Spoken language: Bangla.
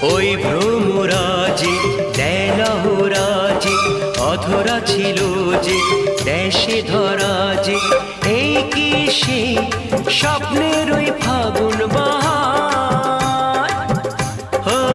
ওই ভ্রমরাজি দেলহরাজি অধরা ছিল যে দেশে ধরা যে এই কি সে স্বপ্নের ওই ফাগুন